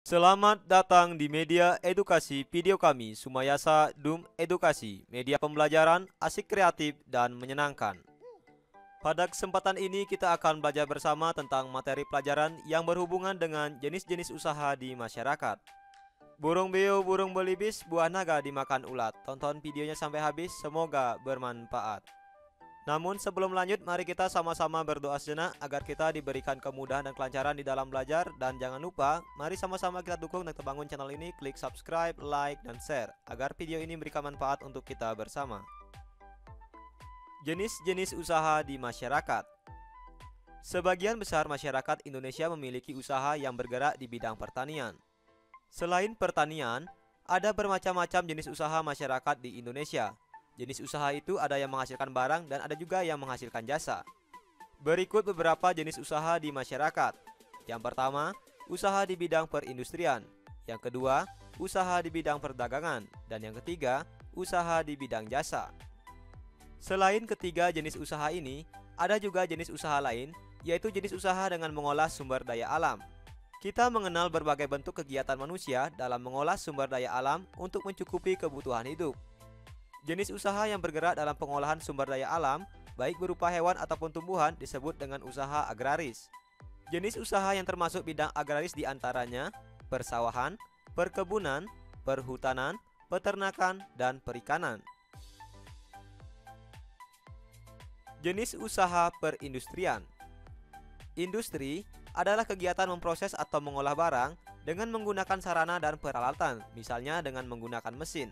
Selamat datang di media edukasi video kami, Sumayasa Dum Edukasi, media pembelajaran asik, kreatif, dan menyenangkan. Pada kesempatan ini kita akan belajar bersama tentang materi pelajaran yang berhubungan dengan jenis-jenis usaha di masyarakat. Burung beo, burung belibis, buah naga dimakan ulat. Tonton videonya sampai habis, semoga bermanfaat. Namun sebelum lanjut, mari kita sama-sama berdoa sejenak agar kita diberikan kemudahan dan kelancaran di dalam belajar. Dan jangan lupa, mari sama-sama kita dukung dan kita bangun channel ini. Klik subscribe, like, dan share agar video ini memberikan manfaat untuk kita bersama. Jenis-jenis usaha di masyarakat. Sebagian besar masyarakat Indonesia memiliki usaha yang bergerak di bidang pertanian. Selain pertanian, ada bermacam-macam jenis usaha masyarakat di Indonesia. Jenis usaha itu ada yang menghasilkan barang dan ada juga yang menghasilkan jasa. Berikut beberapa jenis usaha di masyarakat. Yang pertama, usaha di bidang perindustrian. Yang kedua, usaha di bidang perdagangan. Dan yang ketiga, usaha di bidang jasa. Selain ketiga jenis usaha ini, ada juga jenis usaha lain, yaitu jenis usaha dengan mengolah sumber daya alam. Kita mengenal berbagai bentuk kegiatan manusia dalam mengolah sumber daya alam untuk mencukupi kebutuhan hidup. Jenis usaha yang bergerak dalam pengolahan sumber daya alam, baik berupa hewan ataupun tumbuhan, disebut dengan usaha agraris. Jenis usaha yang termasuk bidang agraris diantaranya persawahan, perkebunan, perhutanan, peternakan, dan perikanan. Jenis usaha perindustrian. Industri adalah kegiatan memproses atau mengolah barang dengan menggunakan sarana dan peralatan, misalnya dengan menggunakan mesin.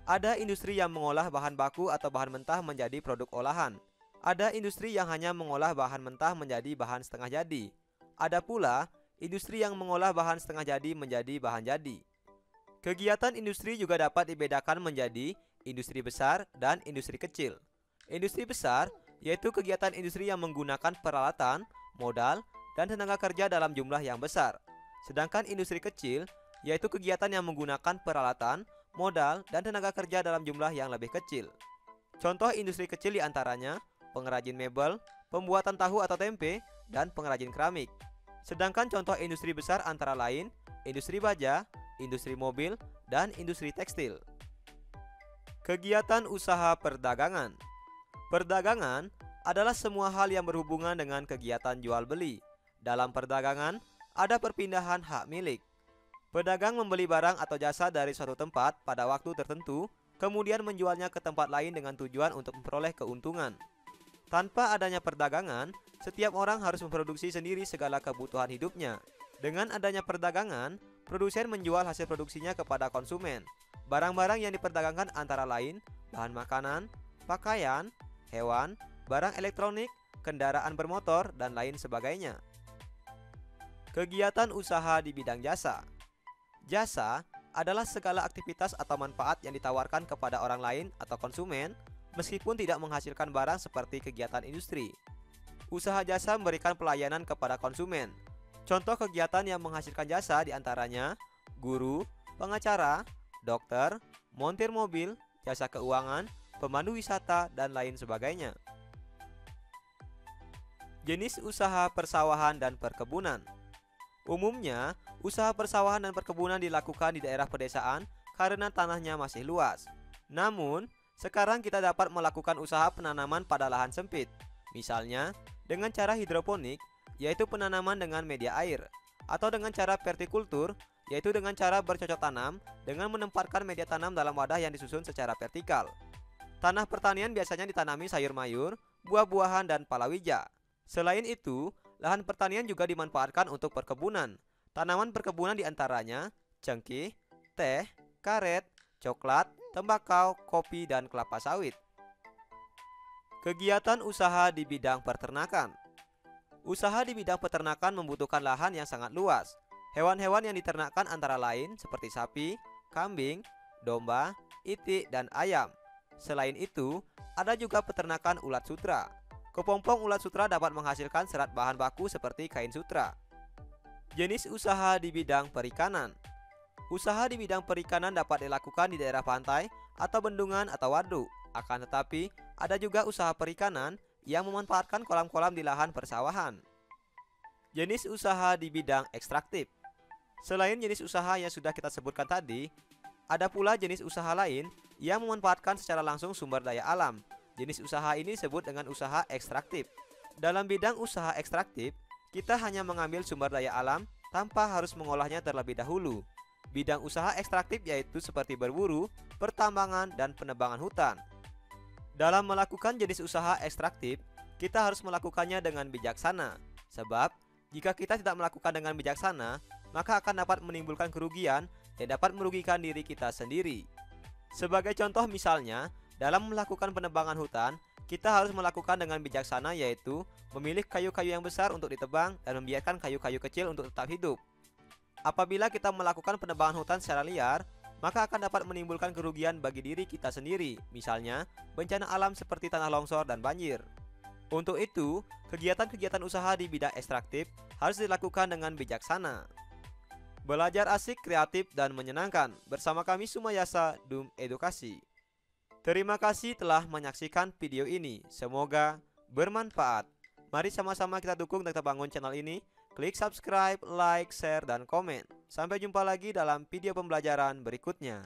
Ada industri yang mengolah bahan baku atau bahan mentah menjadi produk olahan. Ada industri yang hanya mengolah bahan mentah menjadi bahan setengah jadi. Ada pula industri yang mengolah bahan setengah jadi menjadi bahan jadi. Kegiatan industri juga dapat dibedakan menjadi industri besar dan industri kecil. Industri besar yaitu kegiatan industri yang menggunakan peralatan, modal, dan tenaga kerja dalam jumlah yang besar. Sedangkan industri kecil yaitu kegiatan yang menggunakan peralatan, modal, dan tenaga kerja dalam jumlah yang lebih kecil. Contoh industri kecil diantaranya pengrajin mebel, pembuatan tahu atau tempe, dan pengrajin keramik. Sedangkan contoh industri besar antara lain industri baja, industri mobil, dan industri tekstil. Kegiatan usaha perdagangan. Perdagangan adalah semua hal yang berhubungan dengan kegiatan jual beli. Dalam perdagangan ada perpindahan hak milik. Pedagang membeli barang atau jasa dari suatu tempat pada waktu tertentu, kemudian menjualnya ke tempat lain dengan tujuan untuk memperoleh keuntungan. Tanpa adanya perdagangan, setiap orang harus memproduksi sendiri segala kebutuhan hidupnya. Dengan adanya perdagangan, produsen menjual hasil produksinya kepada konsumen. Barang-barang yang diperdagangkan antara lain bahan makanan, pakaian, hewan, barang elektronik, kendaraan bermotor, dan lain sebagainya. Kegiatan usaha di bidang jasa. Jasa adalah segala aktivitas atau manfaat yang ditawarkan kepada orang lain atau konsumen meskipun tidak menghasilkan barang seperti kegiatan industri. Usaha jasa memberikan pelayanan kepada konsumen. Contoh kegiatan yang menghasilkan jasa diantaranya guru, pengacara, dokter, montir mobil, jasa keuangan, pemandu wisata, dan lain sebagainya. Jenis usaha persawahan dan perkebunan. Umumnya, usaha persawahan dan perkebunan dilakukan di daerah pedesaan karena tanahnya masih luas. Namun, sekarang kita dapat melakukan usaha penanaman pada lahan sempit. Misalnya, dengan cara hidroponik, yaitu penanaman dengan media air, atau dengan cara vertikultur, yaitu dengan cara bercocok tanam dengan menempatkan media tanam dalam wadah yang disusun secara vertikal. Tanah pertanian biasanya ditanami sayur mayur, buah-buahan, dan palawija. Selain itu, lahan pertanian juga dimanfaatkan untuk perkebunan. Tanaman perkebunan diantaranya cengkeh, teh, karet, coklat, tembakau, kopi, dan kelapa sawit. Kegiatan usaha di bidang peternakan. Usaha di bidang peternakan membutuhkan lahan yang sangat luas. Hewan-hewan yang diternakkan antara lain seperti sapi, kambing, domba, itik, dan ayam. Selain itu, ada juga peternakan ulat sutra. Kepompong ulat sutra dapat menghasilkan serat bahan baku seperti kain sutra. Jenis usaha di bidang perikanan. Usaha di bidang perikanan dapat dilakukan di daerah pantai atau bendungan atau waduk. Akan tetapi, ada juga usaha perikanan yang memanfaatkan kolam-kolam di lahan persawahan. Jenis usaha di bidang ekstraktif. Selain jenis usaha yang sudah kita sebutkan tadi, ada pula jenis usaha lain yang memanfaatkan secara langsung sumber daya alam. Jenis usaha ini disebut dengan usaha ekstraktif. Dalam bidang usaha ekstraktif, kita hanya mengambil sumber daya alam tanpa harus mengolahnya terlebih dahulu. Bidang usaha ekstraktif yaitu seperti berburu, pertambangan, dan penebangan hutan. Dalam melakukan jenis usaha ekstraktif, kita harus melakukannya dengan bijaksana. Sebab, jika kita tidak melakukan dengan bijaksana, maka akan dapat menimbulkan kerugian yang dapat merugikan diri kita sendiri. Sebagai contoh misalnya, dalam melakukan penebangan hutan, kita harus melakukan dengan bijaksana, yaitu memilih kayu-kayu yang besar untuk ditebang dan membiarkan kayu-kayu kecil untuk tetap hidup. Apabila kita melakukan penebangan hutan secara liar, maka akan dapat menimbulkan kerugian bagi diri kita sendiri, misalnya bencana alam seperti tanah longsor dan banjir. Untuk itu, kegiatan-kegiatan usaha di bidang ekstraktif harus dilakukan dengan bijaksana. Belajar asik, kreatif, dan menyenangkan. Bersama kami Sumayasa Dum Edukasi. Terima kasih telah menyaksikan video ini. Semoga bermanfaat. Mari sama-sama kita dukung dan kita bangun channel ini. Klik subscribe, like, share, dan komen. Sampai jumpa lagi dalam video pembelajaran berikutnya.